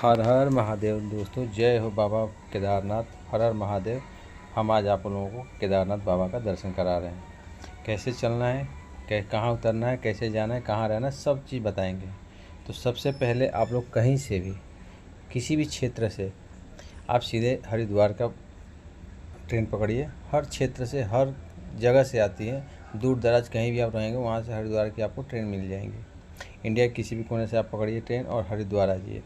हर हर महादेव दोस्तों, जय हो बाबा केदारनाथ। हर हर महादेव। हम आज आप लोगों को केदारनाथ बाबा का दर्शन करा रहे हैं। कैसे चलना है, कहाँ उतरना है, कैसे जाना है, कहाँ रहना है, सब चीज़ बताएंगे। तो सबसे पहले आप लोग कहीं से भी, किसी भी क्षेत्र से आप सीधे हरिद्वार का ट्रेन पकड़िए। हर क्षेत्र से, हर जगह से आती है। दूर दराज कहीं भी आप रहेंगे वहाँ से हरिद्वार की आपको ट्रेन मिल जाएंगी। इंडिया के किसी भी कोने से आप पकड़िए ट्रेन और हरिद्वार आ जाइए।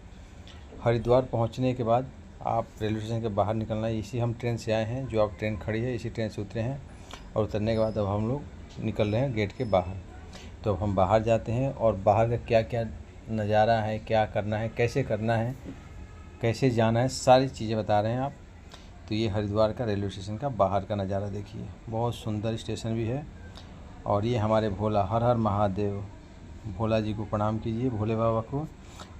हरिद्वार पहुंचने के बाद आप रेलवे स्टेशन के बाहर निकलना है। इसी हम ट्रेन से आए हैं, जो आप ट्रेन खड़ी है इसी ट्रेन से उतरे हैं। और उतरने के बाद अब हम लोग निकल रहे हैं गेट के बाहर। तो अब हम बाहर जाते हैं और बाहर का क्या क्या नज़ारा है, क्या करना है, कैसे करना है, कैसे जाना है, सारी चीज़ें बता रहे हैं आप। तो ये हरिद्वार का रेलवे स्टेशन का बाहर का नज़ारा देखिए, बहुत सुंदर स्टेशन भी है। और ये हमारे भोला, हर हर महादेव, भोला जी को प्रणाम कीजिए, भोले बाबा को,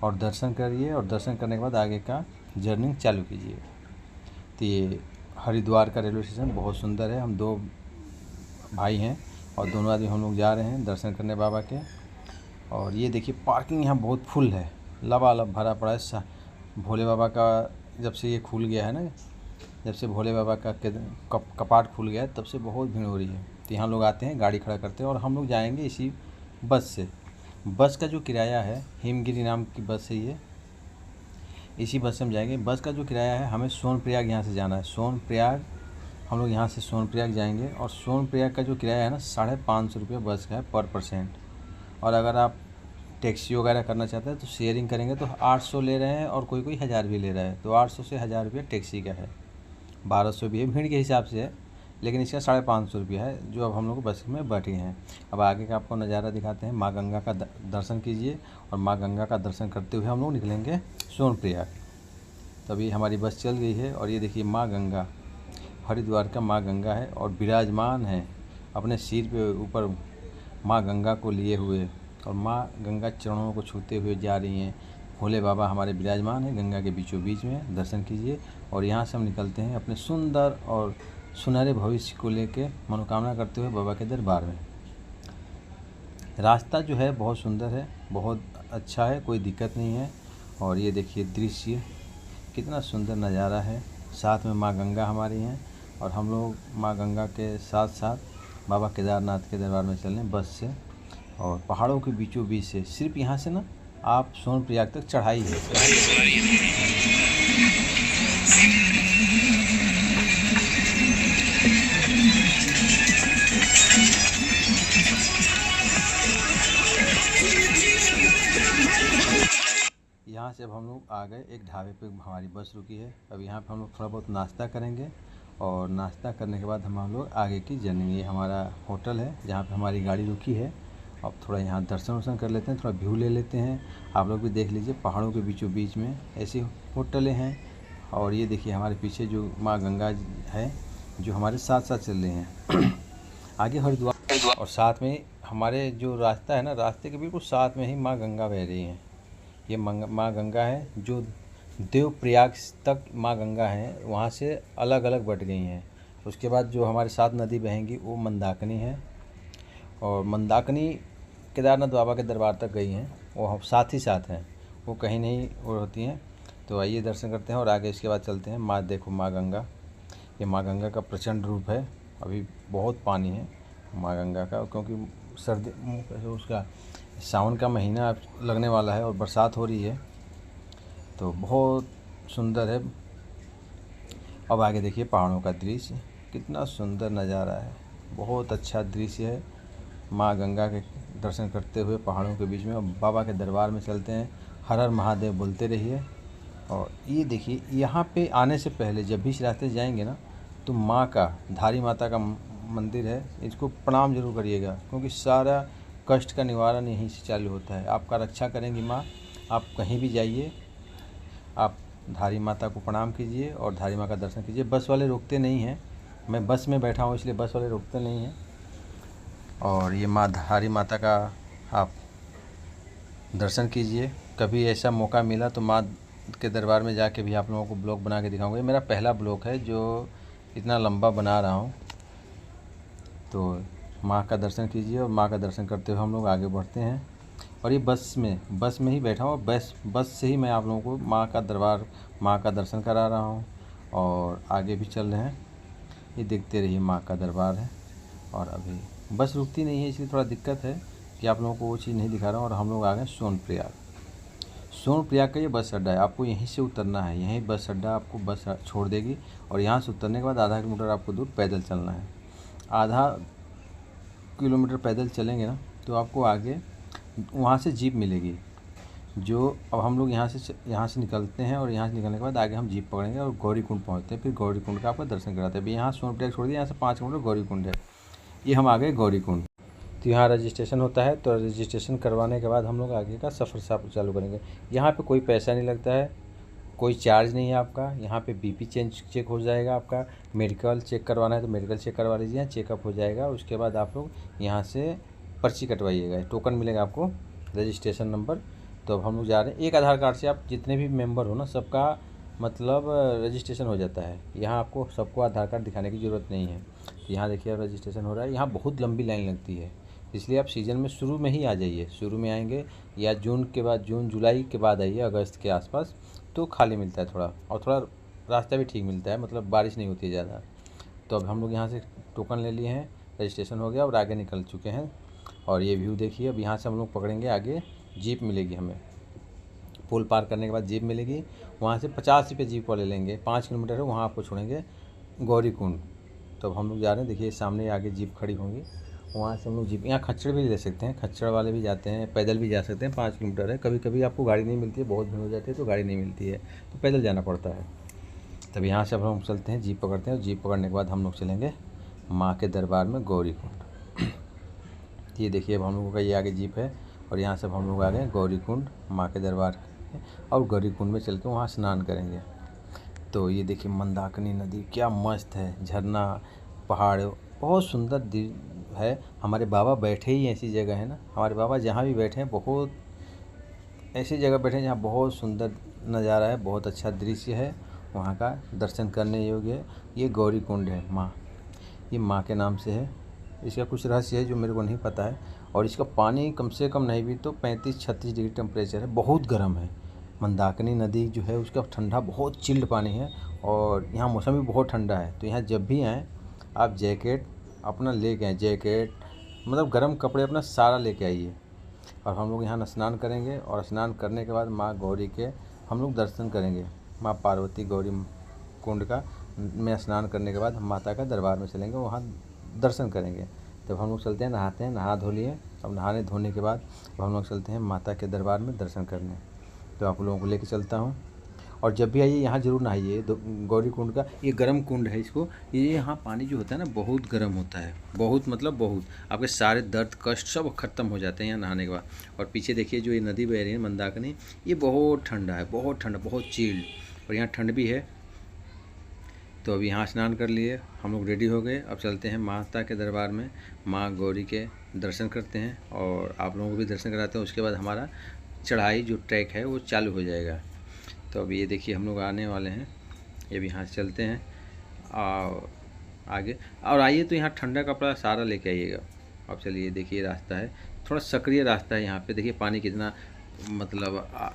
और दर्शन करिए। और दर्शन करने के बाद आगे का जर्नी चालू कीजिए। तो ये हरिद्वार का रेलवे स्टेशन बहुत सुंदर है। हम दो भाई हैं और दोनों आदमी हम लोग जा रहे हैं दर्शन करने बाबा के। और ये देखिए पार्किंग यहाँ बहुत फुल है, लबालब भरा पड़ा है। भोले बाबा का जब से ये खुल गया है ना, जब से भोले बाबा का कपाट खुल गया है तब से बहुत भीड़ हो रही है। तो यहाँ लोग आते हैं, गाड़ी खड़ा करते हैं और हम लोग जाएंगे इसी बस से। बस का जो किराया है, हिमगिरी नाम की बस है ये, इसी बस से हम जाएंगे। बस का जो किराया है, हमें सोनप्रयाग यहाँ से जाना है। सोनप्रयाग हम लोग यहाँ से सोनप्रयाग जाएंगे और सोनप्रयाग का जो किराया है ना, 550 रुपये बस का है पर पर्सेंट। और अगर आप टैक्सी वगैरह करना चाहते हैं तो शेयरिंग करेंगे तो 800 ले रहे हैं और कोई कोई 1000 भी ले रहा है। तो 800 से 1000 रुपये टैक्सी का है, 1200 भी है, भीड़ के हिसाब से है। लेकिन इसका 550 रुपया है जो अब हम लोग बस में बैठे हैं। अब आगे का आपको नज़ारा दिखाते हैं। माँ गंगा का दर्शन कीजिए और माँ गंगा का दर्शन करते हुए हम लोग निकलेंगे सोनप्रयाग। तभी हमारी बस चल गई है। और ये देखिए माँ गंगा, हरिद्वार का माँ गंगा है और विराजमान है अपने सिर पे ऊपर माँ गंगा को लिए हुए, और माँ गंगा चरणों को छूते हुए जा रही हैं। भोले बाबा हमारे विराजमान हैं गंगा के बीचों बीच में। दर्शन कीजिए और यहाँ से हम निकलते हैं अपने सुंदर और सुनहरे भविष्य को लेके मनोकामना करते हुए बाबा के दरबार में। रास्ता जो है बहुत सुंदर है, बहुत अच्छा है, कोई दिक्कत नहीं है। और ये देखिए दृश्य, कितना सुंदर नज़ारा है। साथ में माँ गंगा हमारी हैं और हम लोग माँ गंगा के साथ साथ बाबा केदारनाथ के दरबार में चल रहे हैं बस से। और पहाड़ों के बीचों बीच से, सिर्फ यहाँ से ना आप सोनप्रयाग तक चढ़ाई है। यहाँ से अब हम लोग आ गए एक ढाबे पे, हमारी बस रुकी है। अब यहाँ पे हम लोग थोड़ा बहुत नाश्ता करेंगे और नाश्ता करने के बाद हम लोग आगे की जर्नी, ये हमारा होटल है जहाँ पे हमारी गाड़ी रुकी है। अब थोड़ा यहाँ दर्शन वर्शन कर लेते हैं, थोड़ा व्यू ले लेते हैं। आप लोग भी देख लीजिए, पहाड़ों के बीचों बीच में ऐसी होटलें हैं। और ये देखिए हमारे पीछे जो माँ गंगा है जो हमारे साथ साथ चल रहे हैं आगे हरिद्वार। और साथ में हमारे जो रास्ता है ना, रास्ते के बिल्कुल साथ में ही माँ गंगा बह रही हैं। ये माँ गंगा है जो देवप्रयाग तक माँ गंगा है, वहाँ से अलग अलग बट गई हैं। उसके बाद जो हमारे साथ नदी बहेंगी वो मंदाकिनी है। और मंदाकिनी केदारनाथ बाबा के दरबार तक गई हैं, वो हम साथ ही साथ हैं, वो कहीं नहीं वो होती हैं। तो आइए दर्शन करते हैं और आगे इसके बाद चलते हैं। माँ देखो माँ गंगा, ये माँ गंगा का प्रचंड रूप है। अभी बहुत पानी है माँ गंगा का, क्योंकि सर्दी उसका सावन का महीना लगने वाला है और बरसात हो रही है, तो बहुत सुंदर है। अब आगे देखिए पहाड़ों का दृश्य, कितना सुंदर नज़ारा है, बहुत अच्छा दृश्य है। माँ गंगा के दर्शन करते हुए पहाड़ों के बीच में अब बाबा के दरबार में चलते हैं। हर हर महादेव बोलते रहिए। और ये देखिए यहाँ पे आने से पहले जब भी इस रास्ते से जाएंगे ना, तो माँ का, धारी माता का मंदिर है, इसको प्रणाम जरूर करिएगा, क्योंकि सारा कष्ट का निवारण यहीं से चालू होता है। आपका रक्षा करेंगी माँ। आप कहीं भी जाइए, आप धारी माता को प्रणाम कीजिए और धारी माँ का दर्शन कीजिए। बस वाले रोकते नहीं हैं, मैं बस में बैठा हूँ इसलिए बस वाले रोकते नहीं हैं। और ये माँ धारी माता का आप दर्शन कीजिए। कभी ऐसा मौका मिला तो माँ के दरबार में जाके भी आप लोगों को ब्लॉग बना के दिखाऊंगा। ये मेरा पहला ब्लॉग है जो इतना लंबा बना रहा हूँ। तो माँ का दर्शन कीजिए और माँ का दर्शन करते हुए हम लोग आगे बढ़ते हैं। और ये बस में ही बैठा हूँ। बस से ही मैं आप लोगों को माँ का दरबार, माँ का दर्शन करा रहा हूँ और आगे भी चल रहे हैं। ये देखते रहिए, माँ का दरबार है। और अभी बस रुकती नहीं है, इसलिए थोड़ा दिक्कत है कि आप लोगों को वो चीज़ नहीं दिखा रहा हूँ। और हम लोग आ गए सोनप्रयाग का ये बस अड्डा है। आपको यहीं से उतरना है, यहीं बस अड्डा आपको बस छोड़ देगी और यहाँ से उतरने के बाद आधा किलोमीटर आपको दूर पैदल चलना है। आधा किलोमीटर पैदल चलेंगे ना तो आपको आगे वहाँ से जीप मिलेगी। जो अब हम लोग यहाँ से निकलते हैं और यहाँ से निकलने के बाद आगे हम जीप पकड़ेंगे और गौरीकुंड पहुँचते हैं। फिर गौरीकुंड का आपका दर्शन कराते हैं। अभी यहाँ सोनप्रयाग छोड़ दिया, यहाँ से 5 किलोमीटर गौरीकुंड है। ये हम आ गए गौरीकुंड। तो यहाँ रजिस्ट्रेशन होता है, तो रजिस्ट्रेशन करवाने के बाद हम लोग आगे का सफ़र चालू करेंगे। यहाँ पे कोई पैसा नहीं लगता है, कोई चार्ज नहीं है आपका। यहाँ पे बीपी चेक हो जाएगा आपका। मेडिकल चेक करवाना है तो मेडिकल चेक करवा लीजिए, चेकअप हो जाएगा। उसके बाद आप लोग यहाँ से पर्ची कटवाइएगा, टोकन मिलेगा आपको, रजिस्ट्रेशन नंबर। तो अब हम लोग जा रहे हैं। एक आधार कार्ड से आप जितने भी मेंबर हो ना, सबका मतलब रजिस्ट्रेशन हो जाता है। यहाँ आपको सबको आधार कार्ड दिखाने की ज़रूरत नहीं है। यहाँ देखिए अब रजिस्ट्रेशन हो रहा है। यहाँ बहुत लंबी लाइन लगती है, इसलिए आप सीज़न में शुरू में ही आ जाइए। शुरू में आएंगे या जून के बाद, जून जुलाई के बाद आइए, अगस्त के आसपास, तो खाली मिलता है थोड़ा, और थोड़ा रास्ता भी ठीक मिलता है, मतलब बारिश नहीं होती है ज़्यादा। तो अब हम लोग यहाँ से टोकन ले लिए हैं, रजिस्ट्रेशन हो गया और आगे निकल चुके हैं। और ये व्यू देखिए। अब यहाँ से हम लोग पकड़ेंगे आगे, जीप मिलेगी हमें। पुल पार करने के बाद जीप मिलेगी, वहाँ से 50 रुपये जीप वाले लेंगे। 5 किलोमीटर है, वहाँ आपको छोड़ेंगे गौरीकुंड। तो अब हम लोग जा रहे हैं। देखिए सामने आगे जीप खड़ी होंगी, वहाँ से हम लोग जीप, यहाँ खच्चर भी ले सकते हैं, खच्चर वाले भी जाते हैं, पैदल भी जा सकते हैं। 5 किलोमीटर है। कभी कभी आपको गाड़ी नहीं मिलती है, बहुत भीड़ हो जाती है तो गाड़ी नहीं मिलती है, तो पैदल जाना पड़ता है। तब यहाँ से अब हम चलते हैं, जीप पकड़ते हैं। और जीप पकड़ने के बाद हम लोग चलेंगे माँ के दरबार में, गौरीकुंड। ये देखिए अब हम लोगों का ये आगे जीप है और यहाँ से हम लोग आ गए गौरीकुंड, माँ के दरबार। और गौरीकुंड में चल के वहाँ स्नान करेंगे। तो ये देखिए मंदाकिनी नदी क्या मस्त है, झरना, पहाड़, बहुत सुंदर है। हमारे बाबा बैठे ही ऐसी जगह है ना, हमारे बाबा जहाँ भी बैठे हैं, बहुत ऐसी जगह बैठे हैं जहाँ बहुत सुंदर नज़ारा है, बहुत अच्छा दृश्य है, वहाँ का दर्शन करने योग्य है। ये गौरीकुंड है माँ, ये माँ के नाम से है। इसका कुछ रहस्य है जो मेरे को नहीं पता है। और इसका पानी कम से कम नहीं भी तो 35-36 डिग्री टेम्परेचर है, बहुत गर्म है। मंदाकिनी नदी जो है उसका ठंडा, बहुत चिल्ड पानी है। और यहाँ मौसम भी बहुत ठंडा है। तो यहाँ जब भी आएँ आप जैकेट अपना लेके आएँ, जैकेट मतलब गर्म कपड़े अपना सारा लेके आइए। और हम लोग यहाँ स्नान करेंगे और स्नान करने के बाद माँ गौरी के हम लोग दर्शन करेंगे। माँ पार्वती गौरी कुंड का में स्नान करने के बाद हम माता का दरबार में चलेंगे, वहाँ दर्शन करेंगे। तब हम लोग चलते हैं, नहाते हैं, नहा धो लिए। अब नहाने धोने के बाद हम लोग चलते हैं माता के दरबार में दर्शन करने। तो आप लोगों को लेके चलता हूँ। और जब भी आइए यहाँ ज़रूर नहाइए। गौरी कुंड का ये गर्म कुंड है, इसको ये यहाँ पानी जो होता है ना बहुत गर्म होता है, बहुत मतलब बहुत, आपके सारे दर्द कष्ट सब ख़त्म हो जाते हैं यहाँ नहाने के बाद। और पीछे देखिए जो ये नदी बह रही है मंदाकिनी, ये बहुत ठंडा है, बहुत ठंडा, बहुत चिल्ड, और यहाँ ठंड भी है। तो अभी यहाँ स्नान कर लिए, हम लोग रेडी हो गए। अब चलते हैं माता के दरबार में, माँ गौरी के दर्शन करते हैं और आप लोगों को भी दर्शन कराते हैं। उसके बाद हमारा चढ़ाई जो ट्रैक है वो चालू हो जाएगा। तो अभी ये देखिए हम लोग आने वाले हैं, ये भी यहाँ से चलते हैं और आगे। और आइए तो यहाँ ठंडा कपड़ा सारा लेके आइएगा। अब चलिए देखिए रास्ता है, थोड़ा सक्रिय रास्ता है यहाँ पे। देखिए पानी कितना मतलब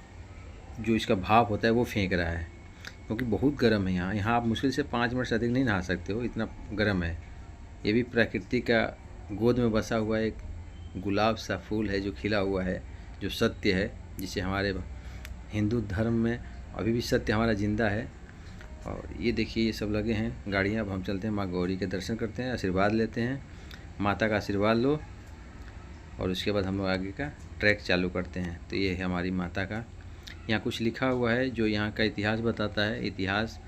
जो इसका भाव होता है वो फेंक रहा है, क्योंकि बहुत गर्म है यहाँ। यहाँ आप मुश्किल से 5 मिनट से अधिक नहीं नहा सकते हो, इतना गर्म है। ये भी प्रकृति का गोद में बसा हुआ एक गुलाब सा फूल है जो खिला हुआ है, जो सत्य है, जिसे हमारे हिंदू धर्म में अभी भी सत्य हमारा जिंदा है। और ये देखिए ये सब लगे हैं गाड़ियाँ। अब हम चलते हैं माँ गौरी के दर्शन करते हैं, आशीर्वाद लेते हैं, माता का आशीर्वाद लो और उसके बाद हम लोग आगे का ट्रैक चालू करते हैं। तो ये है हमारी माता का, यहाँ कुछ लिखा हुआ है जो यहाँ का इतिहास बताता है, इतिहास।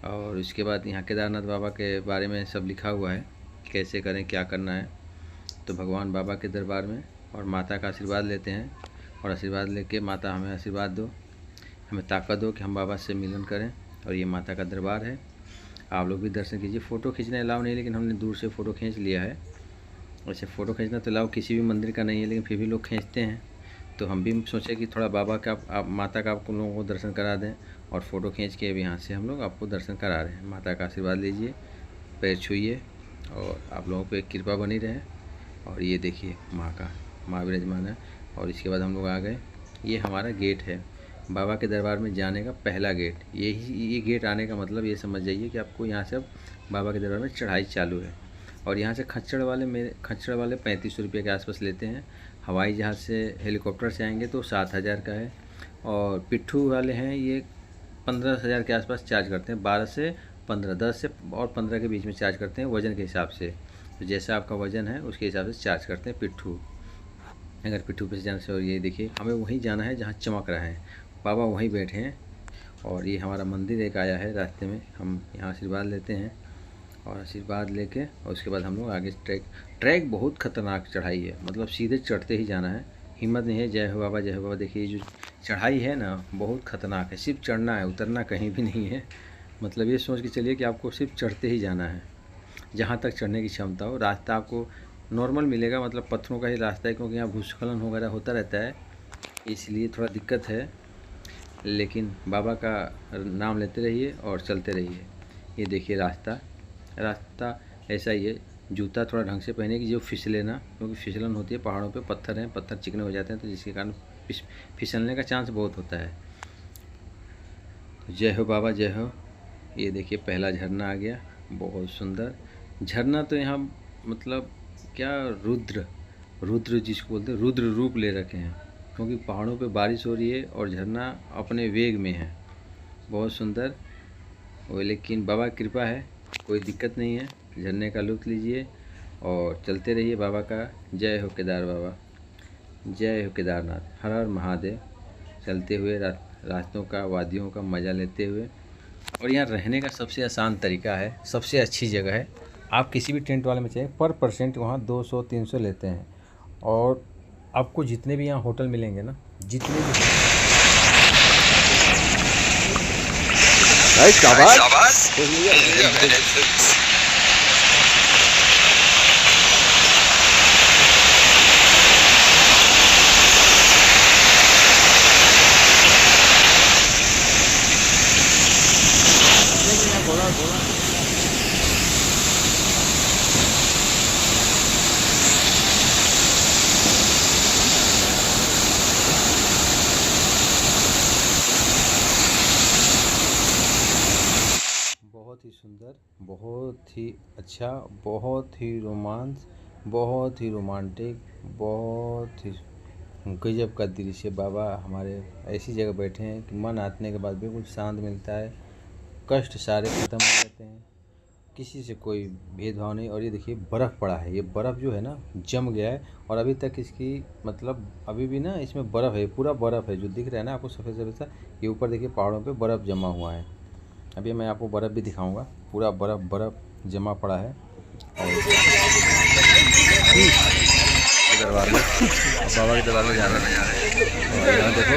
और उसके बाद यहाँ केदारनाथ बाबा के बारे में सब लिखा हुआ है, कैसे करें, क्या करना है। तो भगवान बाबा के दरबार में और माता का आशीर्वाद लेते हैं, और आशीर्वाद लेके माता हमें आशीर्वाद दो, हमें ताकत दो कि हम बाबा से मिलन करें। और ये माता का दरबार है, आप लोग भी दर्शन कीजिए। फ़ोटो खींचना अलाउ नहीं, लेकिन हमने दूर से फ़ोटो खींच लिया है। वैसे फ़ोटो खींचना तो अलाउ किसी भी मंदिर का नहीं है, लेकिन फिर भी लोग खींचते हैं। तो हम भी सोचे कि थोड़ा बाबा का, माता का आप लोगों को दर्शन करा दें, और फ़ोटो खींच के अभी यहाँ से हम लोग आपको दर्शन करा रहे हैं। माता का आशीर्वाद लीजिए, पैर छूइए और आप लोगों पे कृपा बनी रहे। और ये देखिए माँ विराजमान है। और इसके बाद हम लोग आ गए, ये हमारा गेट है बाबा के दरबार में जाने का पहला गेट। ये गेट आने का मतलब ये समझ जाइए कि आपको यहाँ से अब बाबा के दरबार में चढ़ाई चालू है। और यहाँ से खच्चड़ वाले 3500 रुपये के आसपास लेते हैं। हवाई जहाज़ से हेलीकॉप्टर से आएंगे तो 7000 का है। और पिट्ठू वाले हैं ये 15000 के आसपास चार्ज करते हैं। 12 से 15, 10 से और 15 के बीच में चार्ज करते हैं वज़न के हिसाब से। तो जैसा आपका वज़न है उसके हिसाब से चार्ज करते हैं पिट्ठू। अगर पिट्ठू पे से जाने से, और ये देखिए हमें वहीं जाना है जहाँ चमक रहा है, बाबा वहीं बैठे हैं। और ये हमारा मंदिर एक आया है रास्ते में, हम यहाँ आशीर्वाद लेते हैं और आशीर्वाद लेके और उसके बाद हम लोग आगे ट्रैक बहुत ख़तरनाक चढ़ाई है, मतलब सीधे चढ़ते ही जाना है, हिम्मत नहीं है। जय हो बाबा, जय हो बाबा। देखिए जो चढ़ाई है ना बहुत ख़तरनाक है, सिर्फ चढ़ना है, उतरना कहीं भी नहीं है। मतलब ये सोच के चलिए कि आपको सिर्फ चढ़ते ही जाना है जहाँ तक चढ़ने की क्षमता हो। रास्ता आपको नॉर्मल मिलेगा, मतलब पत्थरों का ही रास्ता है, क्योंकि यहाँ भूस्खलन वगैरह होता रहता है इसलिए थोड़ा दिक्कत है। लेकिन बाबा का नाम लेते रहिए और चलते रहिए। ये देखिए रास्ता ऐसा ही है। जूता थोड़ा ढंग से पहने कि जो फिसले ना, क्योंकि फिसलन होती है पहाड़ों पे, पत्थर हैं, पत्थर चिकने हो जाते हैं, तो जिसके कारण फिसलने का चांस बहुत होता है। जय हो बाबा, जय हो। ये देखिए पहला झरना आ गया, बहुत सुंदर झरना। तो यहाँ मतलब क्या रुद्र जिसको बोलते हैं, रुद्र रूप ले रखे हैं, क्योंकि पहाड़ों पे बारिश हो रही है और झरना अपने वेग में है, बहुत सुंदर। और लेकिन बाबा की कृपा है, कोई दिक्कत नहीं है। झरने का लुत्फ़ लीजिए और चलते रहिए बाबा का। जय हो केदार बाबा, जय हो केदारनाथ, हर हर महादेव। चलते हुए रास्तों का, वादियों का मज़ा लेते हुए। और यहाँ रहने का सबसे आसान तरीका है, सबसे अच्छी जगह है। आप किसी भी टेंट वाले में चाहिए, पर पर्सेंट वहाँ 200-300 लेते हैं। और आपको जितने भी यहाँ होटल मिलेंगे ना, जितने भी बहुत ही सुंदर, बहुत ही अच्छा, बहुत ही रोमांस, बहुत ही रोमांटिक, बहुत ही गजब का दृश्य। बाबा हमारे ऐसी जगह बैठे हैं कि मन आने के बाद बिल्कुल शांत मिलता है, कष्ट सारे खत्म हो जाते हैं, किसी से कोई भेदभाव नहीं। और ये देखिए बर्फ़ पड़ा है, ये बर्फ़ जो है ना जम गया है, और अभी तक इसकी मतलब अभी भी ना इसमें बर्फ़ है, पूरा बर्फ़ है जो दिख रहा है ना आपको सफ़ेद सफ़ेद सा। ये ऊपर देखिए पहाड़ों पे बर्फ़ जमा हुआ है। अभी मैं आपको बर्फ़ भी दिखाऊंगा, पूरा बर्फ़ जमा पड़ा है। और दरबार में, बाबा के दरबार में जा रहे हैं। और यहाँ देखो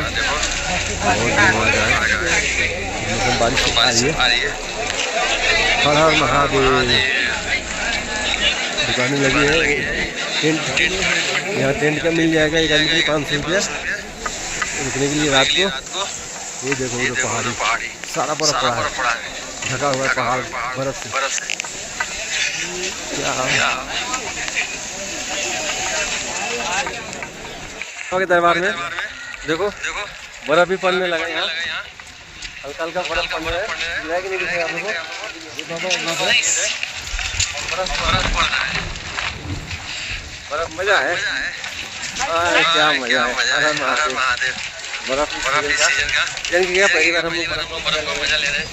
बहुत बारिश आ रही है। हर हर महादेव। दुकानें लगी है, टेंट यहाँ टेंट का मिल जाएगा, एक आदमी को 500 रुपया रुकने के लिए रात को। ये देखो ये पहाड़ी, सारा बर्फ पड़ा है, ढका हुआ है पहाड़ बर्फ से। क्या के दरबार में देखो बर्फ भी पड़ने लगा, यहाँ हल्का हल्का बर्फ पड़ने लगा, कि नहीं दिखेगा आप लोगों को? बर्फ मजा है, क्या मजा है। बर्फ सीजन का पहली बार हम बर्फ का मजा ले रहे हैं।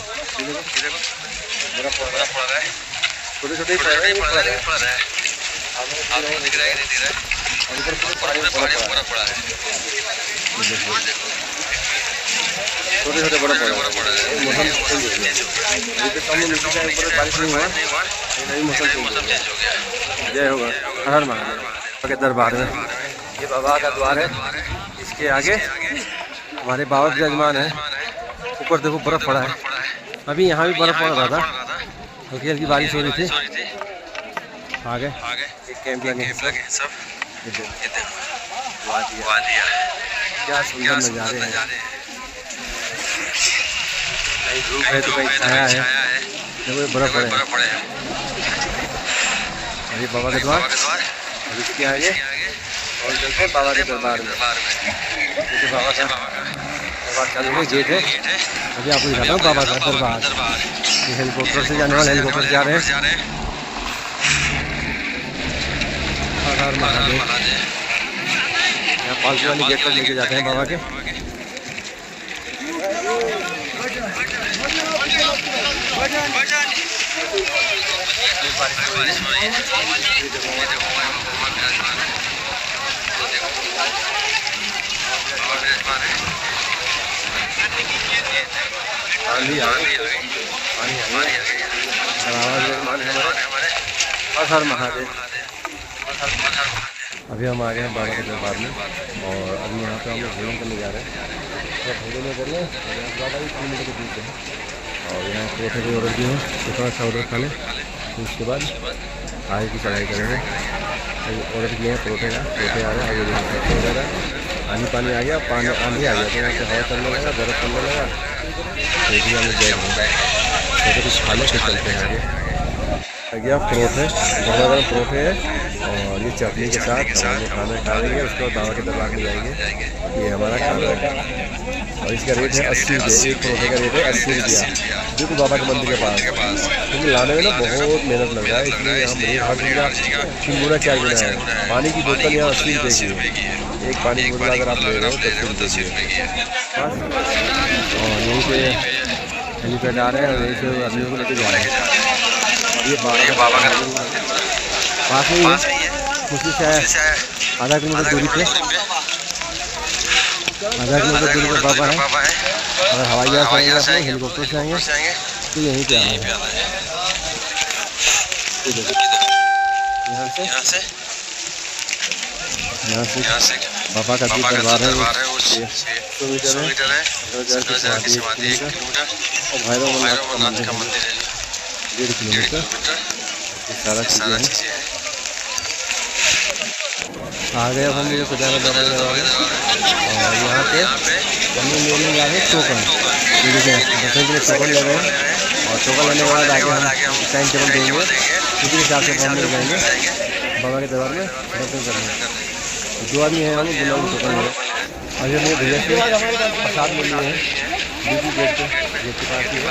बर्फ पड़ रहा है, छोटे पड़ रहा है, आपको दिख रहा है कि नहीं दिख रहा है? पहाड़ी में बर्फ पड़ा है, छोटे बर्फ पड़ रहा है। मौसम चेंज हो गया। जय होगा हर हर महादेव के दरबार में। ये बाबा का द्वार है, इसके आगे हमारे बाबा विराजमान है। ऊपर देखो बर्फ पड़ा है, अभी यहाँ भी बर्फ पड़ रहा था, हल्की हल्की बारिश हो रही थी। आगे एक कैंप लगे हैं सब, क्या सुंदर नज़ारे हैं। कहीं धूप है तो कहीं छाया है, देखो बर्फ पड़े हैं। अभी बाबा के द्वार, अभी इसके आगे और चलते हैं बाबा के दरबार में। जैसे बाबा का दरबार चालू है, गेट है। अभी आपको दिखाता हूँ बाबा का दरबार। ये हेलीकॉप्टर से जाने वाले हेलीकॉप्टर जा रहे हैं। हर हर महादेव। यहाँ पालकी वाली गेट पर लेके जाते हैं बाबा के। हर महादेव। अभी हम आ गए हैं बाबा के दरबार में और अभी यहाँ पे हम लोग भोजन करने जा रहे हैं। तो भोजन कर लें, बाबा ही 3 मिनट के बीच है। और यहाँ परोठे भी ऑर्डर दिए हैं, तो थोड़ा सा ऑर्डर खा लें, तो उसके बाद आगे की चढ़ाई करेंगे। तो ऑर्डर किए हैं परोठे का, परोठे आ रहे हैं। आगे वगैरह पानी आ गया, आंधी आ गया, तो यहाँ से हवा चलने लगा, बर्फ़ चलने लगा। तो एक हम लोग गए तो कुछ खा लें, फिर चलते हैं आगे। आ गया परोठे, गरम गरम परोठे है और ये चटनी के साथ हम खाना खा लेंगे। उसके बाद बाबा के दरबार में जाएंगे। ये हमारा खाना है और इसका रेट है 80 रुपये। एक परोठे का रेट है 80 रुपया, बिल्कुल बाबा के मंदिर के पास। क्योंकि लाने में ना बहुत मेहनत लग रहा है, इसलिए हम रेट हर चीज़ का 3 गुना 4 गुना है। पानी की बोतल यहाँ 80 रुपये की है, एक पानी की बोतल अगर आप ले रहे हो तो 10 रुपये की है। और यहीं से हेलीपैड आ रहे हैं और यहीं से आदमियों को लेके जा रहे हैं। ये बाबा का पास में ही है, मुझसे से आधा किलोमीटर दूरी पे, आधा किलोमीटर दूरी पर बाबा है। और हवाई जहाज से आएंगे, हेलीकॉप्टर से आएंगे, तो यहीं पे आना है। यहाँ से बाबा का जो दरबार है वो 100 मीटर है, 1,000 किलोमीटर। और भैरवनाथ का मंदिर है 1.5 किलोमीटर। ये सारा चीज़ें हैं। आ गए अब हम लोग केदारनाथ बाबा के दरबार में। और यहाँ पे हम लोग लेने जा रहे हैं टोकन। ये देखिए दर्शन के लिए टोकन ले रहे हैं और टोकन लेने के बाद आगे हम टाइम टेबल देंगे, उसी हिसाब से हम लोग जाएंगे बाबा के दरबार में दर्शन करने। 2 आदमी हैं, हम लोग टोकन ले रहे हैं। अभी हम लोग भैया से प्रसाद ले लिए हैं, बिल्कुल गेट के पास ही है।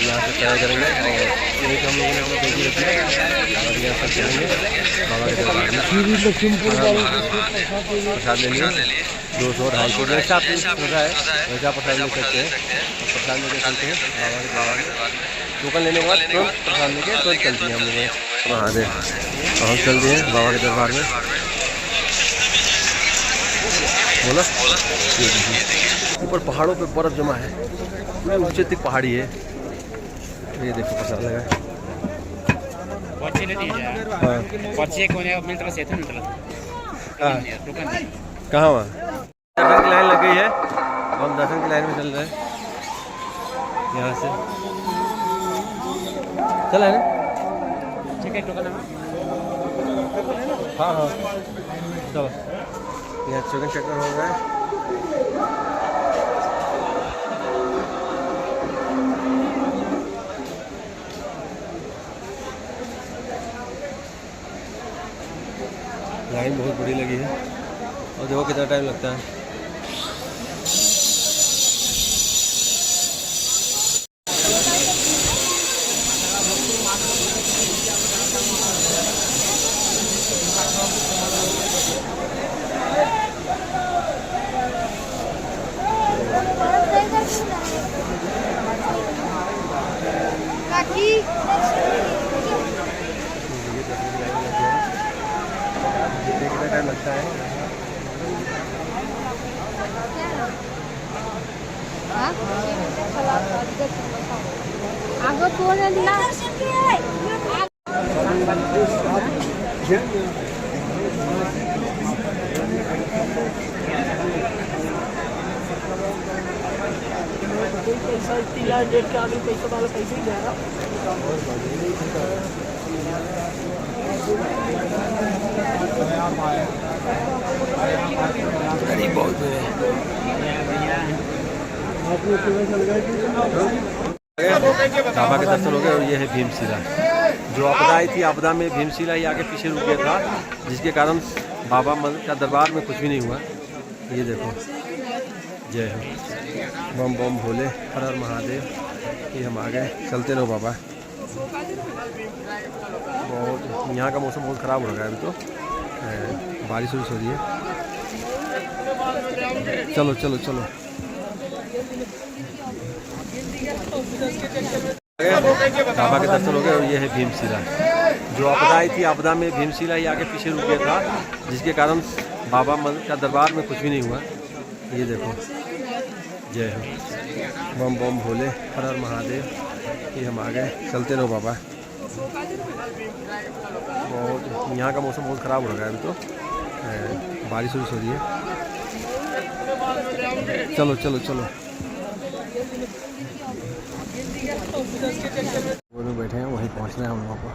यहाँ से तय करेंगे और यहीं पर हम लोगों ने अपना बेटी रखी है और यहाँ से चलेंगे बाबा के दरबार में। प्रसाद ले लिए 200-250 रुपये जैसा आप होता है वैसा प्रसाद ले सकते हैं। और प्रसाद लेके चलते हैं बाबा के दरबार में। टोकन लेने के बाद तुरंत प्रसाद लेके तुरंत चलती हैं हम लोग महादेव। और हम चल दिए बाबा के दरबार में। बोला ऊपर पहाड़ों पे बर्फ जमा है, पूरे ऊंचे तक पहाड़ी है। ये देखो प्रसाद लगा है। कहाँ वहाँ दर्शन की लाइन लग गई है, हम दर्शन की लाइन में चल रहे हैं। यहाँ से चला है ना, ठीक है टोकन। हाँ चलो, यहाँ चिकन चक्कर हो रहा है। लाइन बहुत बड़ी लगी है और देखो कितना टाइम लगता है। कितना टाइम लगता है? आगे कौन है दिला? पैसा तिला डेट के आगे पैसा वाला पैसे ही जा रहा। बहुत बाबा के दर्शन हो गए और ये है भीमशिला। जो आपदा आई थी, आपदा में भीमशिला ही आगे पीछे रुक गया था, जिसके कारण बाबा का दरबार में कुछ भी नहीं हुआ। ये देखो, जय हो, बम बम भोले, हर हर महादेव। ये हम आ गए, चलते रहो बाबा। बहुत यहाँ का मौसम बहुत ख़राब हो रहा है अभी तो, बारिश हो रही है। चलो चलो चलो, बाबा के दर्शन हो गए। और ये है भीमशिला, जो आपदा आई थी, आपदा में भीमशिला ही आगे पीछे रुक गया था, जिसके कारण बाबा का दरबार में कुछ भी नहीं हुआ। ये देखो, जय हो, बम बम भोले, हर हर महादेव। ये हम आ गए, चलते रहो बाबा। बहुत यहाँ का मौसम बहुत ख़राब हो रहा है अभी तो, बारिश हो रही है। चलो चलो चलो, वो लोग बैठे हैं, वहीं पहुँचना है हम लोगों को।